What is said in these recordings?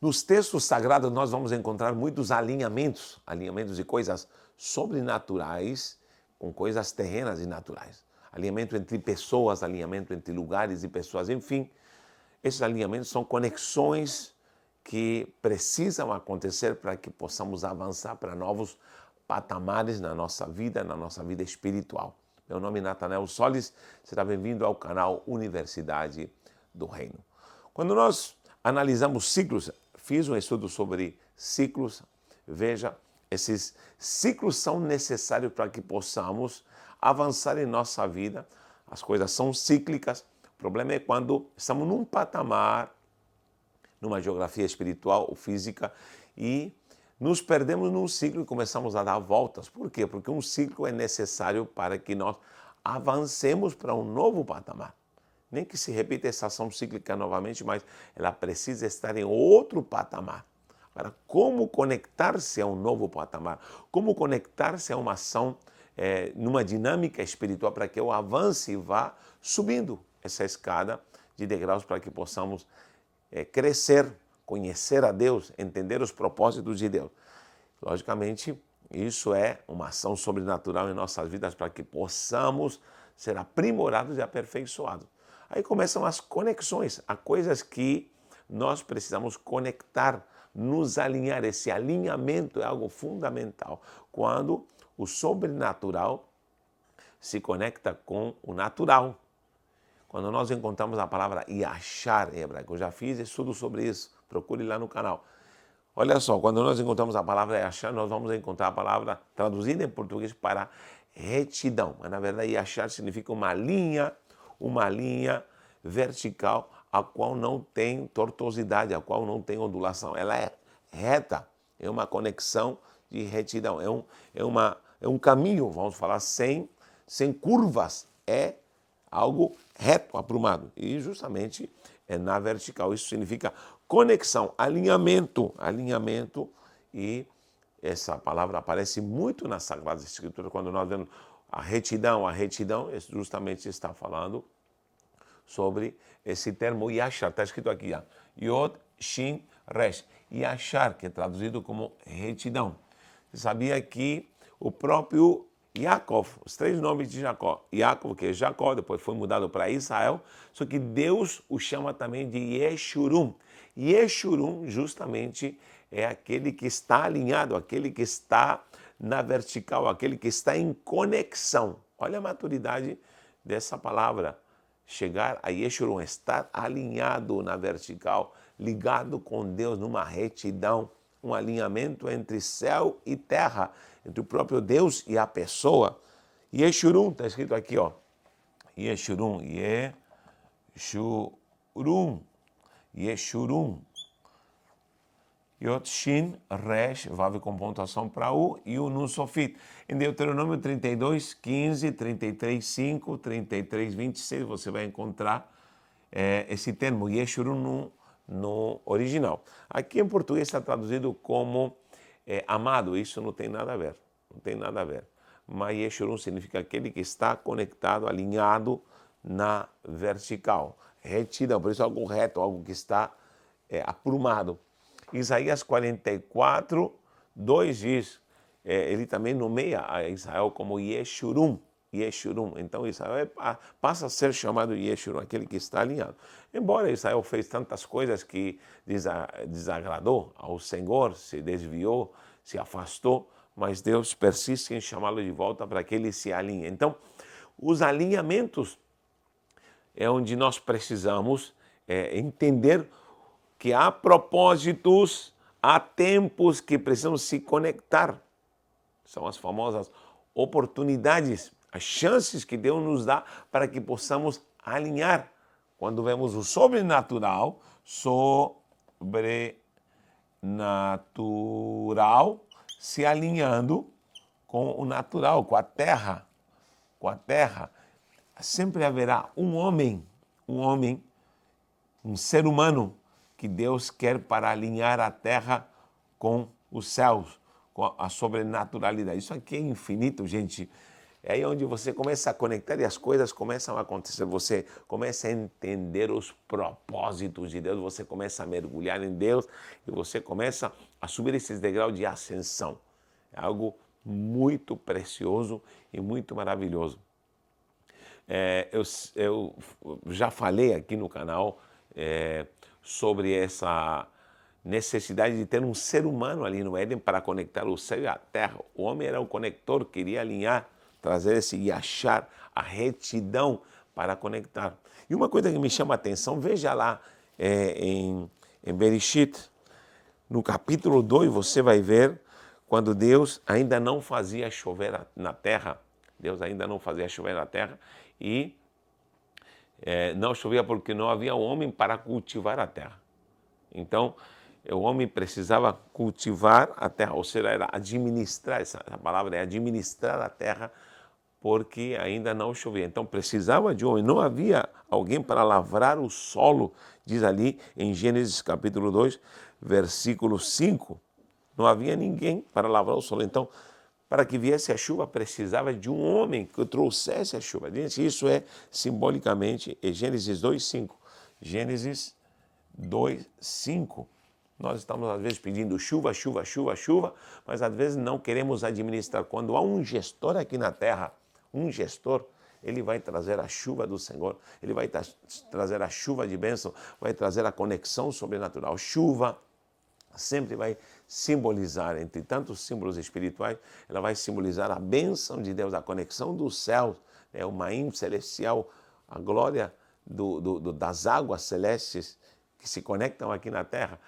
Nos textos sagrados nós vamos encontrar muitos alinhamentos de coisas sobrenaturais com coisas terrenas e naturais. Alinhamento entre pessoas, alinhamento entre lugares e pessoas, enfim. Esses alinhamentos são conexões que precisam acontecer para que possamos avançar para novos patamares na nossa vida espiritual. Meu nome é Natanael Solis, será bem-vindo ao canal Universidade do Reino. Quando nós analisamos ciclos, fiz um estudo sobre ciclos, veja, esses ciclos são necessários para que possamos avançar em nossa vida. As coisas são cíclicas. O problema é quando estamos num patamar, numa geografia espiritual ou física, e nos perdemos num ciclo e começamos a dar voltas. Por quê? Porque um ciclo é necessário para que nós avancemos para um novo patamar. Nem que se repita essa ação cíclica novamente, mas ela precisa estar em outro patamar. Agora, como conectar-se a um novo patamar? Como conectar-se a uma ação, numa dinâmica espiritual para que eu avance e vá subindo essa escada de degraus para que possamos crescer, conhecer a Deus, entender os propósitos de Deus. Logicamente, isso é uma ação sobrenatural em nossas vidas para que possamos ser aprimorados e aperfeiçoados. Aí começam as conexões, há coisas que nós precisamos conectar, nos alinhar. Esse alinhamento é algo fundamental. Quando o sobrenatural se conecta com o natural. Quando nós encontramos a palavra yashar em hebraico, eu já fiz estudo sobre isso, procure lá no canal. Olha só, quando nós encontramos a palavra yashar, nós vamos encontrar a palavra traduzida em português para retidão. Mas na verdade yashar significa uma linha vertical, a qual não tem tortuosidade, a qual não tem ondulação. Ela é reta, é uma conexão de retidão, é um caminho, vamos falar, sem curvas, é algo reto, aprumado. E justamente é na vertical. Isso significa conexão, alinhamento, e essa palavra aparece muito nas Sagradas Escrituras, quando nós vemos a retidão justamente está falando sobre esse termo yashar, está escrito aqui, Yod, Shin, Resh, yashar, que é traduzido como retidão. Você sabia que o próprio Yaakov, os três nomes de Jacó, Yaakov, que é Jacó, depois foi mudado para Israel, só que Deus o chama também de Yeshurun. Yeshurun justamente é aquele que está alinhado, aquele que está na vertical, aquele que está em conexão. Olha a maturidade dessa palavra. Chegar a Yeshurun, estar alinhado na vertical, ligado com Deus numa retidão, um alinhamento entre céu e terra, entre o próprio Deus e a pessoa. Yeshurun, está escrito aqui, ó. Yeshurun, Yeshurun. Yod, Shin, Resh, Vav com pontuação para U e o Nun Sofit. Em Deuteronômio 32, 15, 33, 5, 33, 26, você vai encontrar esse termo, Yeshurun, no original. Aqui em português está traduzido como amado, isso não tem nada a ver, Mas Yeshurun significa aquele que está conectado, alinhado na vertical, retidão, por isso algo reto, algo que está aprumado. Isaías 44, 2 diz, ele também nomeia a Israel como Yeshurun. Então Israel passa a ser chamado Yeshurun, aquele que está alinhado. Embora Israel fez tantas coisas que desagradou ao Senhor, se desviou, se afastou, mas Deus persiste em chamá-lo de volta para que ele se alinhe. Então, os alinhamentos é onde nós precisamos entender que há propósitos, há tempos que precisamos se conectar. São as famosas oportunidades, as chances que Deus nos dá para que possamos alinhar. Quando vemos o sobrenatural se alinhando com o natural, com a terra. Sempre haverá um ser humano que Deus quer para alinhar a terra com os céus, com a sobrenaturalidade. Isso aqui é infinito, gente. É aí onde você começa a conectar e as coisas começam a acontecer. Você começa a entender os propósitos de Deus, você começa a mergulhar em Deus e você começa a subir esses degraus de ascensão. É algo muito precioso e muito maravilhoso. Eu já falei aqui no canal sobre essa necessidade de ter um ser humano ali no Éden para conectar o céu e a terra. O homem era o conector, queria alinhar, trazer esse yachar, a retidão para conectar. E uma coisa que me chama a atenção, veja lá em Bereshit, no capítulo 2, você vai ver quando Deus ainda não fazia chover na terra. Deus ainda não fazia chover na terra e não chovia porque não havia homem para cultivar a terra. Então, o homem precisava cultivar a terra, ou seja, era administrar, essa palavra é administrar a terra, porque ainda não chovia. Então, precisava de homem, não havia alguém para lavrar o solo, diz ali em Gênesis capítulo 2, versículo 5, não havia ninguém para lavrar o solo. Então, para que viesse a chuva, precisava de um homem que trouxesse a chuva. Gente, isso é simbolicamente Gênesis 2:5. Gênesis 2:5. Nós estamos, às vezes, pedindo chuva, chuva, chuva, chuva, mas, às vezes, não queremos administrar. Quando há um gestor aqui na terra, um gestor, ele vai trazer a chuva do Senhor, ele vai trazer a chuva de bênção, vai trazer a conexão sobrenatural. Chuva sempre vai simbolizar, entre tantos símbolos espirituais, ela vai simbolizar a bênção de Deus, a conexão dos céus, o Maim celestial, a glória das águas celestes que se conectam aqui na terra.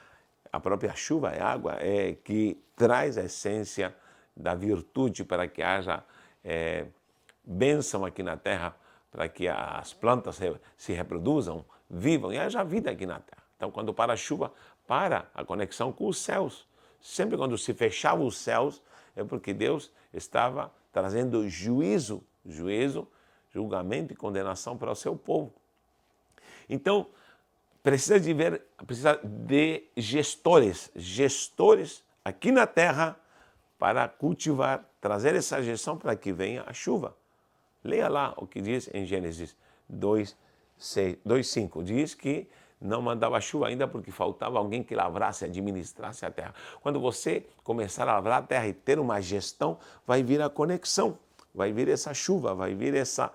A própria chuva é água, que traz a essência da virtude para que haja bênção aqui na terra, para que as plantas se reproduzam, vivam e haja vida aqui na terra. Então, quando para a chuva, para a conexão com os céus. Sempre quando se fechava os céus, é porque Deus estava trazendo juízo, julgamento e condenação para o seu povo. Então, precisa de gestores aqui na terra para cultivar, trazer essa gestão para que venha a chuva. Leia lá o que diz em Gênesis 2:5. Diz que não mandava chuva ainda porque faltava alguém que lavrasse, administrasse a terra. Quando você começar a lavrar a terra e ter uma gestão, vai vir a conexão, vai vir essa chuva, vai vir essa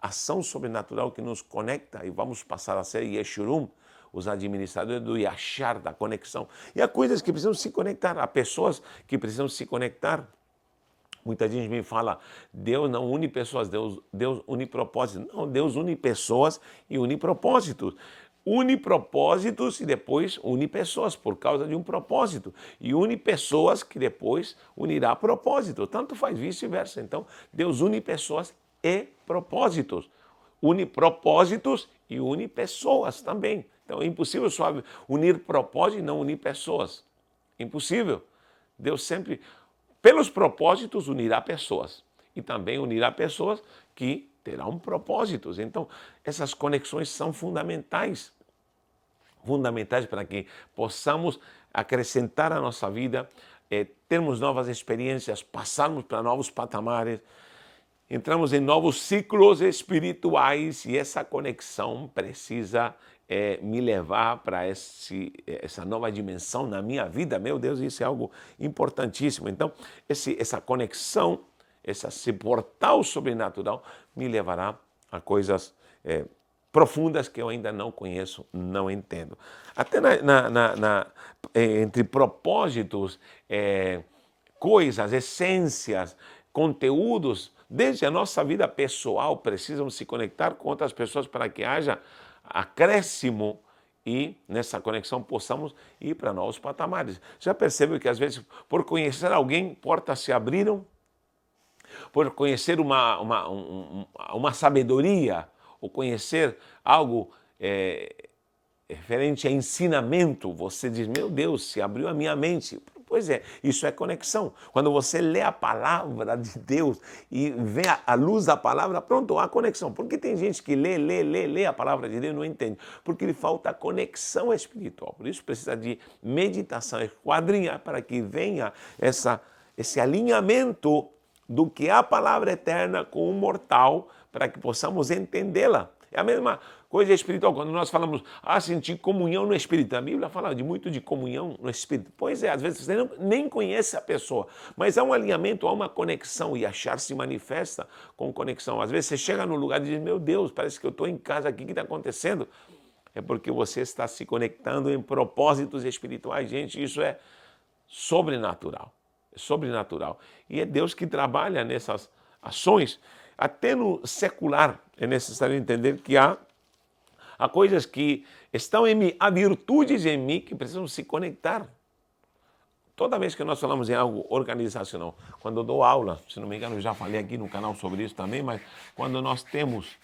ação sobrenatural que nos conecta e vamos passar a ser Yeshurum, os administradores do Yachar, da conexão. E há coisas que precisam se conectar, há pessoas que precisam se conectar. Muita gente me fala, Deus não une pessoas, Deus une propósitos. Não, Deus une pessoas e une propósitos. Une propósitos e depois une pessoas por causa de um propósito. E une pessoas que depois unirá propósito. Tanto faz vice-versa. Então, Deus une pessoas e propósitos. Une propósitos e une pessoas também. Então, é impossível só unir propósito e não unir pessoas. Impossível. Deus sempre, pelos propósitos, unirá pessoas. E também unirá pessoas que terão propósitos. Então, essas conexões são fundamentais. Fundamentais para que possamos acrescentar a nossa vida, termos novas experiências, passarmos para novos patamares, entramos em novos ciclos espirituais e essa conexão precisa me levar para essa nova dimensão na minha vida. Meu Deus, isso é algo importantíssimo. Então, essa conexão, esse portal sobrenatural me levará a coisas profundas que eu ainda não conheço, não entendo. Até entre propósitos, coisas, essências, conteúdos, desde a nossa vida pessoal, precisam se conectar com outras pessoas para que haja acréscimo e nessa conexão possamos ir para novos patamares. Já percebeu que às vezes, por conhecer alguém, portas se abriram? Por conhecer uma sabedoria, ou conhecer algo referente a ensinamento, você diz, meu Deus, se abriu a minha mente. Pois é, isso é conexão. Quando você lê a palavra de Deus e vê a luz da palavra, pronto, há conexão. Porque tem gente que lê a palavra de Deus e não entende. Porque lhe falta conexão espiritual. Por isso precisa de meditação, esquadrinhar para que venha esse alinhamento do que a palavra eterna com o mortal, para que possamos entendê-la. É a mesma coisa espiritual, quando nós falamos, sentir comunhão no Espírito. A Bíblia fala muito de comunhão no Espírito. Pois é, às vezes você nem conhece a pessoa, mas há um alinhamento, há uma conexão, e achar se manifesta com conexão. Às vezes você chega no lugar e diz, meu Deus, parece que eu estou em casa aqui, o que está acontecendo? É porque você está se conectando em propósitos espirituais. Gente, isso é sobrenatural. É sobrenatural. E é Deus que trabalha nessas ações. Até no secular é necessário entender que há coisas que estão em mim, há virtudes em mim que precisam se conectar. Toda vez que nós falamos em algo organizacional, quando eu dou aula, se não me engano, eu já falei aqui no canal sobre isso também, mas quando nós temos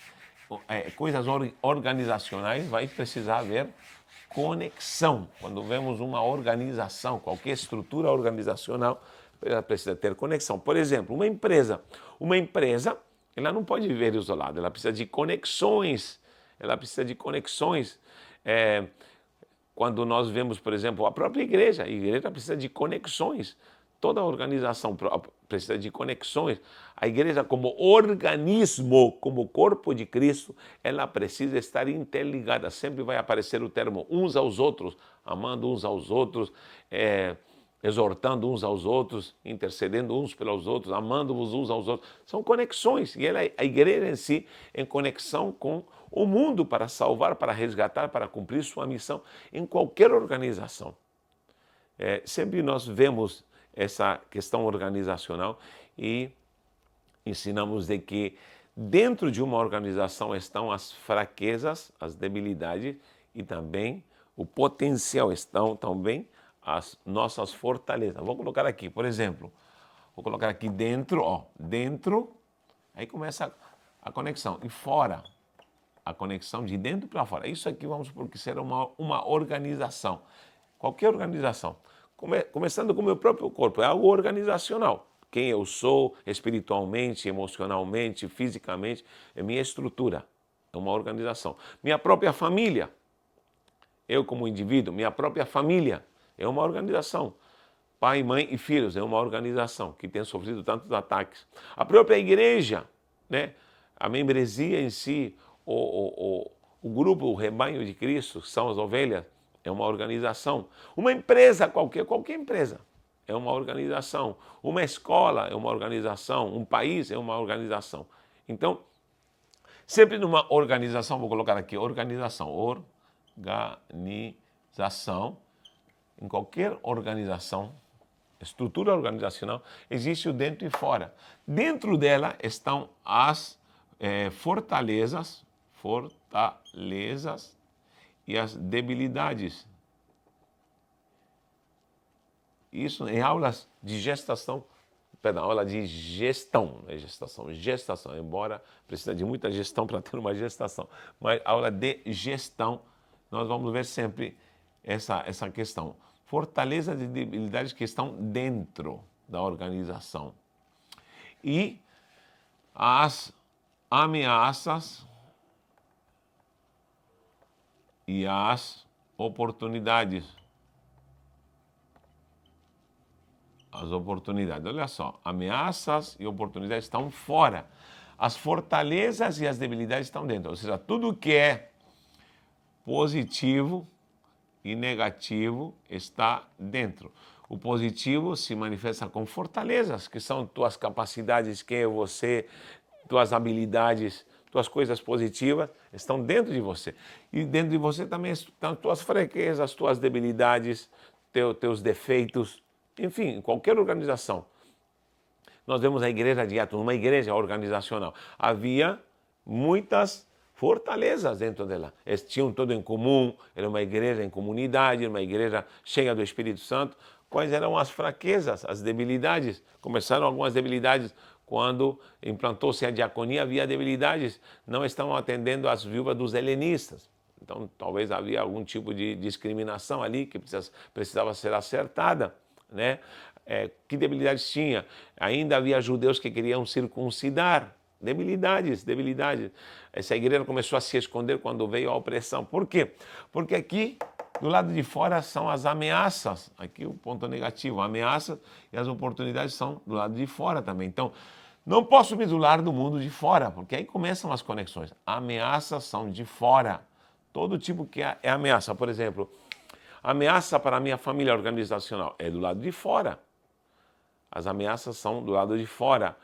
coisas organizacionais, vai precisar haver conexão. Quando vemos uma organização, qualquer estrutura organizacional, ela precisa ter conexão. Por exemplo, uma empresa, ela não pode viver isolada, ela precisa de conexões, quando nós vemos, por exemplo, a própria igreja, a igreja precisa de conexões, toda organização precisa de conexões. A igreja como organismo, como corpo de Cristo, ela precisa estar interligada, sempre vai aparecer o termo uns aos outros, amando uns aos outros, exortando uns aos outros, intercedendo uns pelos outros, amando-vos uns aos outros. São conexões, e a igreja em si, em conexão com o mundo para salvar, para resgatar, para cumprir sua missão em qualquer organização. Sempre nós vemos essa questão organizacional e ensinamos de que dentro de uma organização estão as fraquezas, as debilidades e também o potencial, estão também as nossas fortalezas. Vou colocar aqui, por exemplo, vou colocar aqui dentro, dentro, aí começa a conexão, e fora, a conexão de dentro para fora. Isso aqui vamos supor que será uma organização, qualquer organização. Começando com o meu próprio corpo, é algo organizacional. Quem eu sou espiritualmente, emocionalmente, fisicamente, é minha estrutura, é uma organização. Minha própria família, eu como indivíduo, minha própria família é uma organização. Pai, mãe e filhos é uma organização que tem sofrido tantos ataques. A própria igreja, né? A membresia em si, o grupo, o rebanho de Cristo, que são as ovelhas, é uma organização. Uma empresa qualquer empresa é uma organização. Uma escola é uma organização. Um país é uma organização. Então, sempre numa organização, vou colocar aqui, organização. Em qualquer organização, estrutura organizacional, existe o dentro e fora. Dentro dela estão as fortalezas e as debilidades. Isso em aulas de gestação, aula de gestão, não é gestação, embora precisa de muita gestão para ter uma gestação, mas aula de gestão, nós vamos ver sempre essa questão. Fortalezas e debilidades que estão dentro da organização. E as ameaças e as oportunidades. As oportunidades, olha só, ameaças e oportunidades estão fora. As fortalezas e as debilidades estão dentro. Ou seja, tudo que é positivo e negativo está dentro. O positivo se manifesta com fortalezas, que são tuas capacidades, quem é você, tuas habilidades, tuas coisas positivas estão dentro de você. E dentro de você também estão tuas fraquezas, tuas debilidades, teus defeitos. Enfim, em qualquer organização. Nós vemos a igreja de Atos, uma igreja organizacional. Havia muitas fortalezas dentro dela. Eles tinham tudo em comum, era uma igreja em comunidade, uma igreja cheia do Espírito Santo. Quais eram as fraquezas, as debilidades? Começaram algumas debilidades quando implantou-se a diaconia, havia debilidades, não estavam atendendo as viúvas dos helenistas. Então, talvez havia algum tipo de discriminação ali que precisava ser acertada, né? Que debilidades tinha? Ainda havia judeus que queriam circuncidar. Debilidades. Essa igreja começou a se esconder quando veio a opressão. Por quê? Porque aqui Do lado de fora são as ameaças, aqui o ponto negativo, ameaças e as oportunidades são do lado de fora também. Então, não posso me isolar do mundo de fora, porque aí começam as conexões. Ameaças são de fora, todo tipo que é ameaça. Por exemplo, ameaça para a minha família organizacional é do lado de fora. As ameaças são do lado de fora.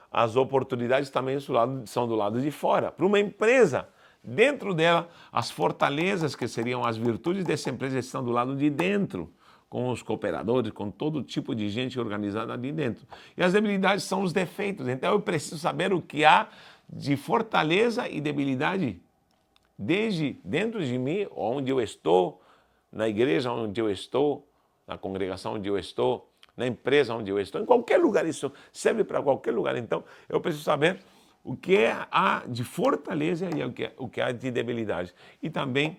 As oportunidades também são do lado de fora. Para uma empresa, dentro dela, as fortalezas, que seriam as virtudes dessa empresa, estão do lado de dentro, com os cooperadores, com todo tipo de gente organizada ali dentro. E as debilidades são os defeitos. Então eu preciso saber o que há de fortaleza e debilidade desde dentro de mim, onde eu estou, na igreja onde eu estou, na congregação onde eu estou, na empresa onde eu estou, em qualquer lugar, isso serve para qualquer lugar. Então, eu preciso saber o que há de fortaleza e o que há de debilidade. E também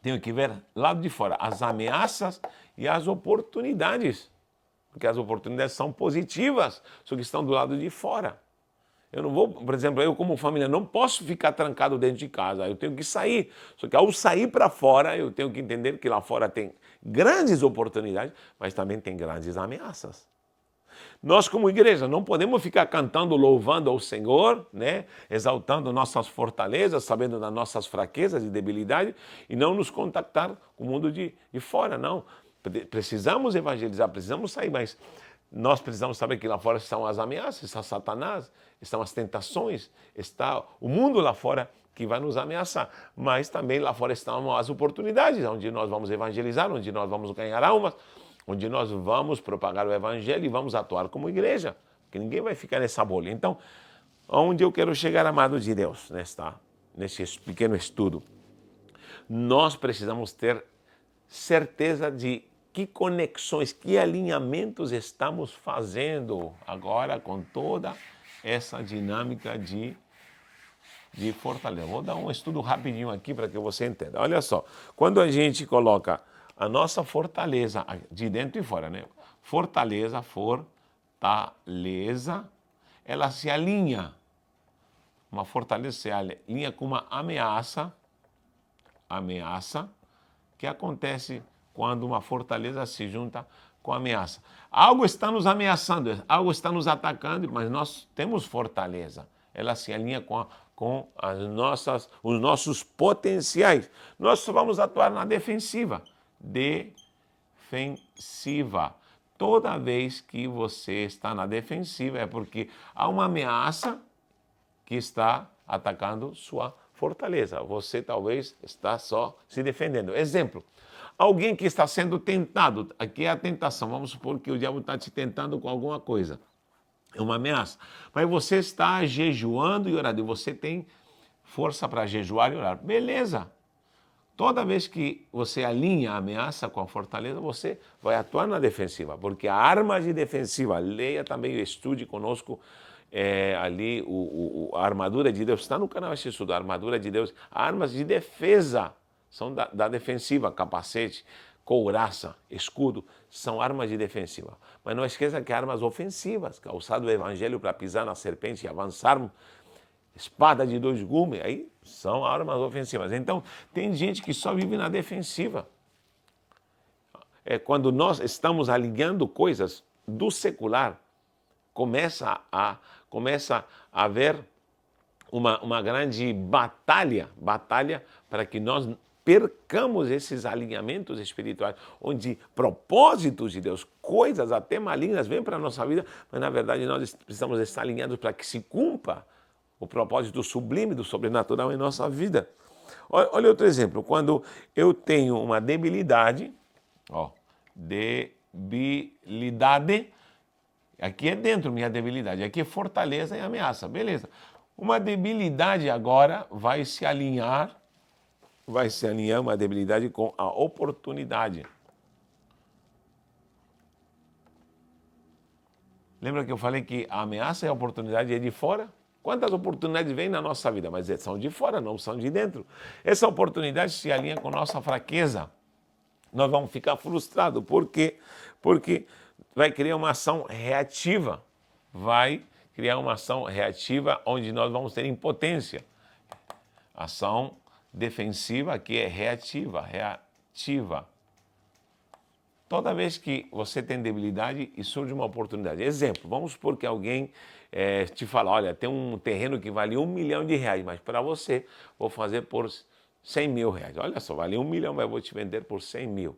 tenho que ver lado de fora as ameaças e as oportunidades, porque as oportunidades são positivas, só que estão do lado de fora. Eu não vou, por exemplo, eu como família não posso ficar trancado dentro de casa, eu tenho que sair. Só que ao sair para fora, eu tenho que entender que lá fora tem grandes oportunidades, mas também tem grandes ameaças. Nós como igreja não podemos ficar cantando, louvando ao Senhor, né? Exaltando nossas fortalezas, sabendo das nossas fraquezas e debilidades e não nos contactar com o mundo de fora, não. Precisamos evangelizar, precisamos sair, mas nós precisamos saber que lá fora estão as ameaças, está Satanás, estão as tentações, está o mundo lá fora que vai nos ameaçar. Mas também lá fora estão as oportunidades, onde nós vamos evangelizar, onde nós vamos ganhar almas, onde nós vamos propagar o evangelho e vamos atuar como igreja, porque ninguém vai ficar nessa bolha. Então, onde eu quero chegar, amado de Deus, nesse pequeno estudo, nós precisamos ter certeza de que conexões, que alinhamentos estamos fazendo agora com toda essa dinâmica de fortaleza. Vou dar um estudo rapidinho aqui para que você entenda. Olha só, quando a gente coloca a nossa fortaleza de dentro e fora, né? Fortaleza, ela se alinha. Uma fortaleza se alinha com uma ameaça, que acontece quando uma fortaleza se junta com a ameaça. Algo está nos ameaçando, algo está nos atacando, mas nós temos fortaleza. Ela se alinha com os nossos potenciais. Nós só vamos atuar na defensiva. Toda vez que você está na defensiva é porque há uma ameaça que está atacando sua fortaleza. Você talvez está só se defendendo. Exemplo, alguém que está sendo tentado, aqui é a tentação, vamos supor que o diabo está te tentando com alguma coisa, é uma ameaça, mas você está jejuando e orando, e você tem força para jejuar e orar, beleza. Toda vez que você alinha a ameaça com a fortaleza, você vai atuar na defensiva, porque a arma de defensiva, leia também, estude conosco, ali a armadura de Deus, está no canal esse estudo, a armadura de Deus, armas de defesa, são da defensiva, capacete, couraça, escudo, são armas de defensiva. Mas não esqueça que armas ofensivas, que é usado o evangelho para pisar na serpente e avançarmos, espada de dois gumes, aí são armas ofensivas. Então, tem gente que só vive na defensiva. Quando nós estamos alinhando coisas do secular, começa a haver uma grande batalha para que nós percamos esses alinhamentos espirituais, onde propósitos de Deus, coisas até malignas vêm para a nossa vida, mas na verdade nós precisamos estar alinhados para que se cumpra o propósito sublime do sobrenatural em nossa vida. Olha outro exemplo, quando eu tenho uma debilidade, aqui é dentro minha debilidade, aqui é fortaleza e ameaça, beleza. Uma debilidade agora vai se alinhar uma debilidade com a oportunidade. Lembra que eu falei que a ameaça e a oportunidade é de fora? Quantas oportunidades vêm na nossa vida? Mas são de fora, não são de dentro. Essa oportunidade se alinha com nossa fraqueza. Nós vamos ficar frustrados. Por quê? Porque vai criar uma ação reativa. Onde nós vamos ter impotência. Ação defensiva que é reativa. reativa. Toda vez que você tem debilidade e surge uma oportunidade. Exemplo, vamos supor que alguém te fala, olha, tem um terreno que vale R$1 milhão, mas para você vou fazer por R$100 mil. Olha só, vale 1 milhão, mas eu vou te vender por 100 mil.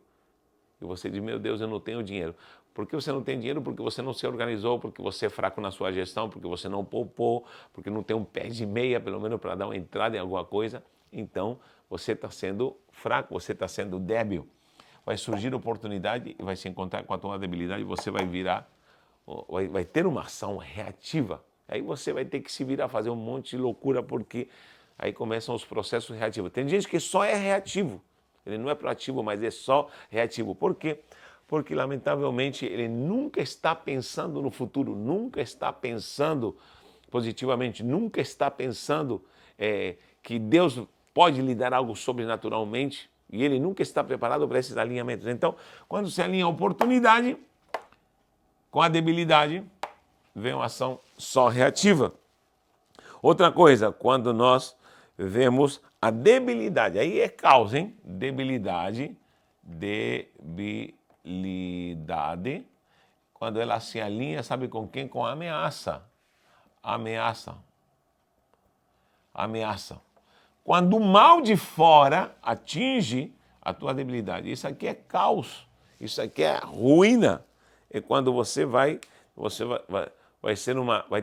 E você diz, meu Deus, eu não tenho dinheiro. Por que você não tem dinheiro? Porque você não se organizou, porque você é fraco na sua gestão, porque você não poupou, porque não tem um pé de meia, pelo menos para dar uma entrada em alguma coisa. Então, você está sendo fraco, você está sendo débil. Vai surgir oportunidade e vai se encontrar com a tua debilidade, você vai virar, vai ter uma ação reativa. Aí você vai ter que se virar, fazer um monte de loucura, porque aí começam os processos reativos. Tem gente que só é reativo, ele não é proativo, mas é só reativo. Por quê? Porque, lamentavelmente, ele nunca está pensando no futuro, nunca está pensando positivamente, nunca está pensando que Deus pode lhe dar algo sobrenaturalmente, e ele nunca está preparado para esses alinhamentos. Então, quando se alinha a oportunidade com a debilidade, vem uma ação só reativa. Outra coisa, quando nós vemos a debilidade, aí é causa, hein? Debilidade, quando ela se alinha, sabe com quem? Com a ameaça. Ameaça. Quando o mal de fora atinge a tua debilidade. Isso aqui é caos, isso aqui é ruína. É quando você vai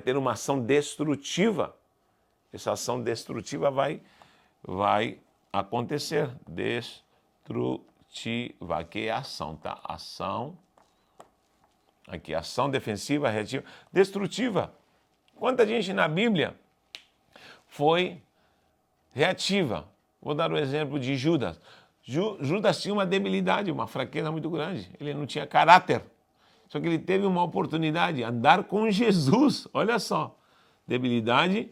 ter uma ação destrutiva. Essa ação destrutiva vai acontecer. Destrutiva, aqui é ação, tá? Ação, aqui ação defensiva, reativa, destrutiva. Quanta gente na Bíblia foi reativa? Vou dar o exemplo de Judas. Judas tinha uma debilidade, uma fraqueza muito grande. Ele não tinha caráter. Só que ele teve uma oportunidade, andar com Jesus. Olha só, debilidade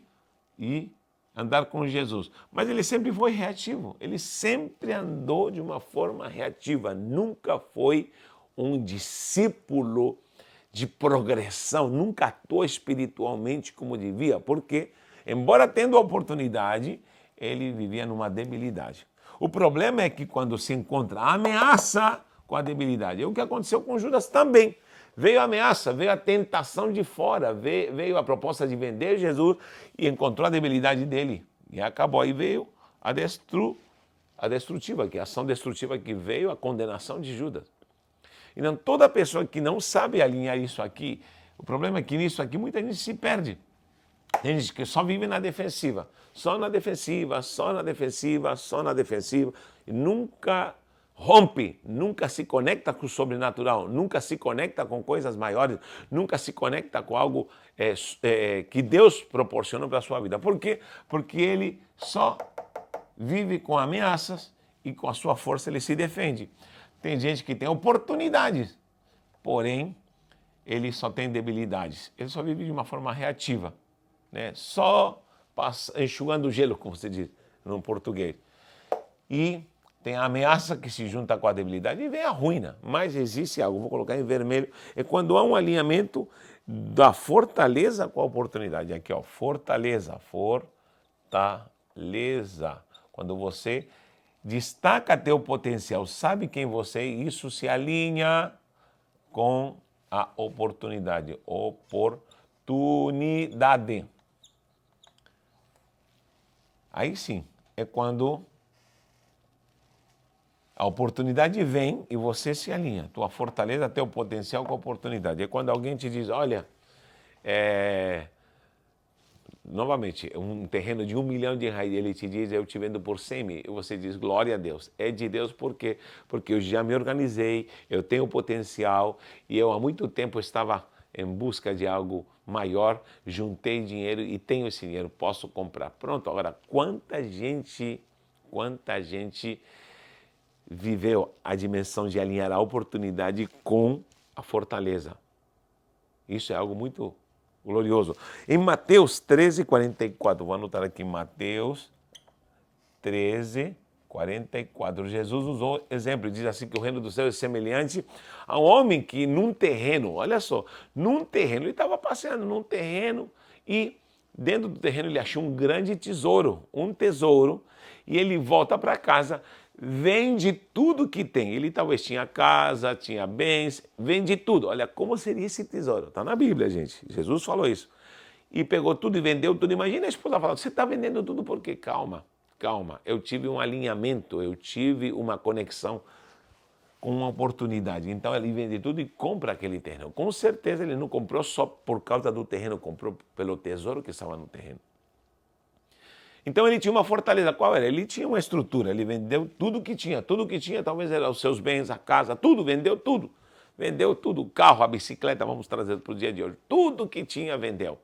e andar com Jesus. Mas ele sempre foi reativo. Ele sempre andou de uma forma reativa. Nunca foi um discípulo de progressão. Nunca atuou espiritualmente como devia. Porque, embora tendo a oportunidade, ele vivia numa debilidade. O problema é que quando se encontra a ameaça com a debilidade, é o que aconteceu com Judas também. Veio a ameaça, veio a tentação de fora, veio a proposta de vender Jesus e encontrou a debilidade dele. E acabou, aí veio a destrutiva, que é a ação destrutiva que veio, a condenação de Judas. Então toda pessoa que não sabe alinhar isso aqui, o problema é que nisso aqui muita gente se perde. Tem gente que só vive na defensiva, só na defensiva, e nunca rompe, nunca se conecta com o sobrenatural, nunca se conecta com coisas maiores, nunca se conecta com algo que Deus proporciona para a sua vida. Por quê? Porque ele só vive com ameaças e com a sua força ele se defende. Tem gente que tem oportunidades, porém ele só tem debilidades, ele só vive de uma forma reativa. Só enxugando o gelo, como você diz no português. E tem a ameaça que se junta com a debilidade e vem a ruína. Mas existe algo, vou colocar em vermelho, é quando há um alinhamento da fortaleza com a oportunidade. Aqui, ó, fortaleza. Quando você destaca teu potencial, sabe quem você é, isso se alinha com a oportunidade. Oportunidade. Aí sim, é quando a oportunidade vem e você se alinha. Tua fortaleza, teu potencial com a oportunidade. É quando alguém te diz, olha, novamente, um terreno de R$1 milhão, ele te diz, eu te vendo por 100 mil. E você diz, glória a Deus. É de Deus por quê? Porque eu já me organizei, eu tenho potencial e eu há muito tempo estava em busca de algo maior, juntei dinheiro e tenho esse dinheiro, posso comprar. Pronto, agora, quanta gente viveu a dimensão de alinhar a oportunidade com a fortaleza. Isso é algo muito glorioso. Em Mateus 13:44, vou anotar aqui, Mateus 13:44. Jesus usou exemplo, diz assim que o reino dos céus é semelhante a um homem que num terreno, olha só, ele estava passeando num terreno e dentro do terreno ele achou um grande tesouro, um tesouro, e ele volta para casa vende tudo que tem. Ele talvez tinha casa, tinha bens, vende tudo. Olha, como seria esse tesouro? Está na Bíblia, gente. Jesus falou isso. E pegou tudo e vendeu tudo. Imagina a esposa falando, você está vendendo tudo por quê? Calma, calma. Eu tive um alinhamento, eu tive uma conexão com uma oportunidade. Então ele vende tudo e compra aquele terreno. Com certeza ele não comprou só por causa do terreno, comprou pelo tesouro que estava no terreno. Então ele tinha uma fortaleza. Qual era? Ele tinha uma estrutura, ele vendeu tudo que tinha. Tudo que tinha talvez eram os seus bens, a casa, tudo, vendeu tudo. Vendeu tudo, o carro, a bicicleta, vamos trazer para o dia de hoje. Tudo que tinha vendeu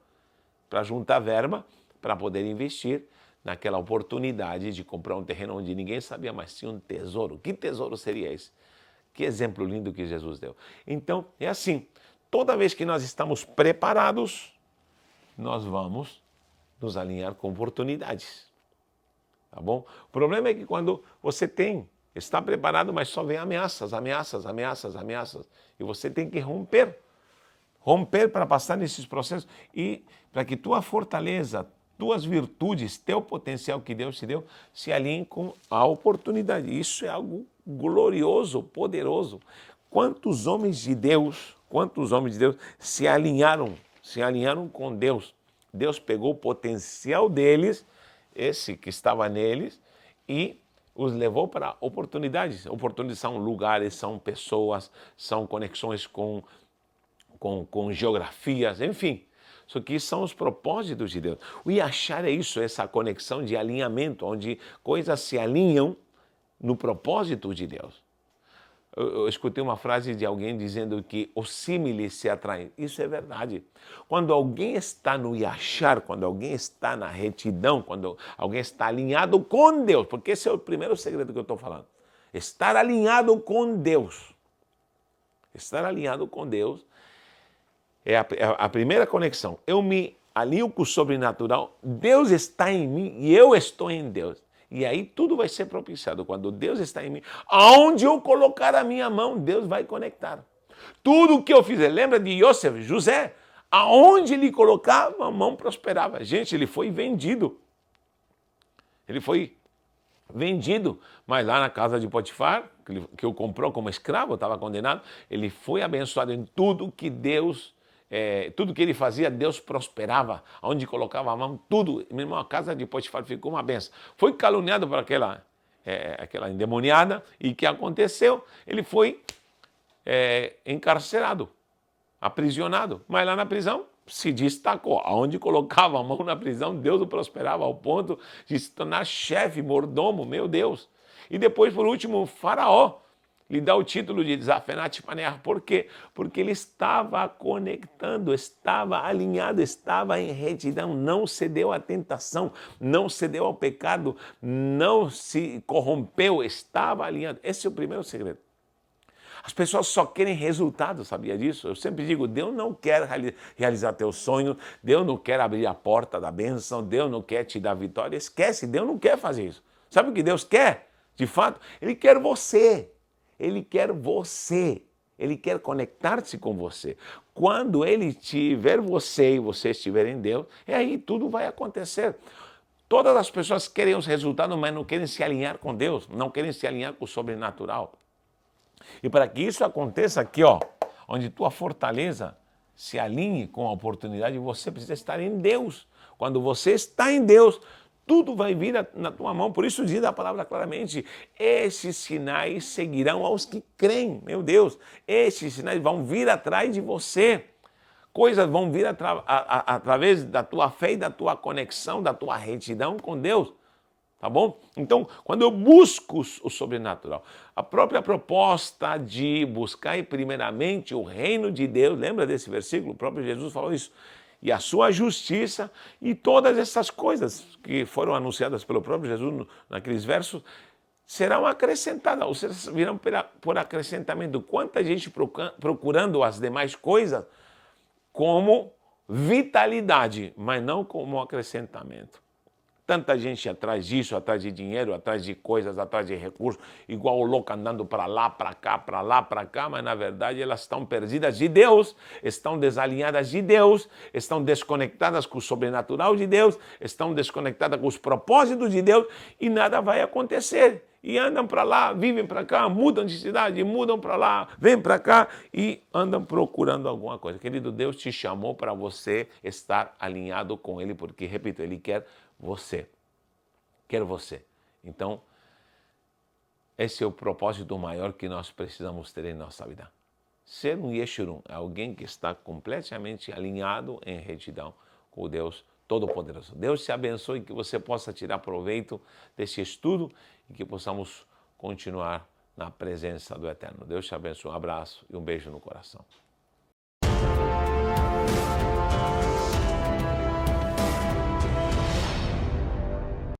para juntar verba, para poder investir naquela oportunidade de comprar um terreno onde ninguém sabia, mas tinha um tesouro. Que tesouro seria esse? Que exemplo lindo que Jesus deu. Então, é assim, toda vez que nós estamos preparados, nós vamos nos alinhar com oportunidades. Tá bom? O problema é que quando você está preparado, mas só vem ameaças, ameaças, ameaças, ameaças. E você tem que romper. Romper para passar nesses processos e para que tua fortaleza, tuas virtudes, teu potencial que Deus te deu, se alinhem com a oportunidade. Isso é algo glorioso, poderoso. Quantos homens de Deus se alinharam com Deus. Deus pegou o potencial deles, esse que estava neles, e os levou para oportunidades. Oportunidades são lugares, são pessoas, são conexões com geografias, enfim. Isso aqui são os propósitos de Deus. O Yashar é isso, essa conexão de alinhamento, onde coisas se alinham no propósito de Deus. Eu escutei uma frase de alguém dizendo que os símiles se atraem. Isso é verdade. Quando alguém está no Yashar, quando alguém está na retidão, quando alguém está alinhado com Deus, porque esse é o primeiro segredo que eu estou falando. Estar alinhado com Deus. Estar alinhado com Deus é a primeira conexão. Eu me alinho com o sobrenatural, Deus está em mim e eu estou em Deus. E aí tudo vai ser propiciado. Quando Deus está em mim, aonde eu colocar a minha mão, Deus vai conectar. Tudo que eu fizer, lembra de Yosef, José? Aonde ele colocava, a mão prosperava. Gente, ele foi vendido. Ele foi vendido, mas lá na casa de Potifar, que o comprou como escravo, estava condenado, ele foi abençoado em tudo que Deus... tudo que ele fazia, Deus prosperava. Onde colocava a mão, tudo. Mesmo a casa de Potifar ficou uma benção. Foi caluniado por aquela endemoniada. E o que aconteceu? Ele foi encarcerado, aprisionado. Mas lá na prisão se destacou. Onde colocava a mão na prisão, Deus o prosperava ao ponto de se tornar chefe, mordomo, meu Deus. E depois, por último, o Faraó lhe dá o título de Zafenat Paneah. Por quê? Porque ele estava conectando, estava alinhado, estava em retidão, não cedeu à tentação, não cedeu ao pecado, não se corrompeu, estava alinhado. Esse é o primeiro segredo. As pessoas só querem resultados, sabia disso? Eu sempre digo, Deus não quer realizar teus sonhos, Deus não quer abrir a porta da bênção, Deus não quer te dar vitória. Esquece, Deus não quer fazer isso. Sabe o que Deus quer? De fato, Ele quer você. Ele quer você, Ele quer conectar-se com você. Quando Ele tiver você e você estiver em Deus, aí tudo vai acontecer. Todas as pessoas querem os resultados, mas não querem se alinhar com Deus, não querem se alinhar com o sobrenatural. E para que isso aconteça aqui, ó, onde tua fortaleza se alinhe com a oportunidade, você precisa estar em Deus. Quando você está em Deus, tudo vai vir na tua mão. Por isso diz a palavra claramente, esses sinais seguirão aos que creem. Meu Deus, esses sinais vão vir atrás de você. Coisas vão vir através da tua fé e da tua conexão, da tua retidão com Deus. Tá bom? Então, quando eu busco o sobrenatural, a própria proposta de buscar primeiramente o reino de Deus, lembra desse versículo? O próprio Jesus falou isso. E a sua justiça e todas essas coisas que foram anunciadas pelo próprio Jesus naqueles versos serão acrescentadas, ou seja, virão por acrescentamento. Quanta gente procurando as demais coisas como vitalidade, mas não como acrescentamento. Tanta gente atrás disso, atrás de dinheiro, atrás de coisas, atrás de recursos, igual o louco andando para lá, para cá, mas na verdade elas estão perdidas de Deus, estão desalinhadas de Deus, estão desconectadas com o sobrenatural de Deus, estão desconectadas com os propósitos de Deus e nada vai acontecer. e andam para lá, vivem para cá, mudam de cidade, mudam para lá, vêm para cá e andam procurando alguma coisa. Querido, Deus te chamou para você estar alinhado com Ele, porque, repito, Ele quer você. Quer você. Então, esse é o propósito maior que nós precisamos ter em nossa vida. Ser um Yeshurun, alguém que está completamente alinhado em retidão com o Deus Todo-Poderoso. Deus te abençoe e que você possa tirar proveito desse estudo e que possamos continuar na presença do Eterno. Deus te abençoe, um abraço e um beijo no coração.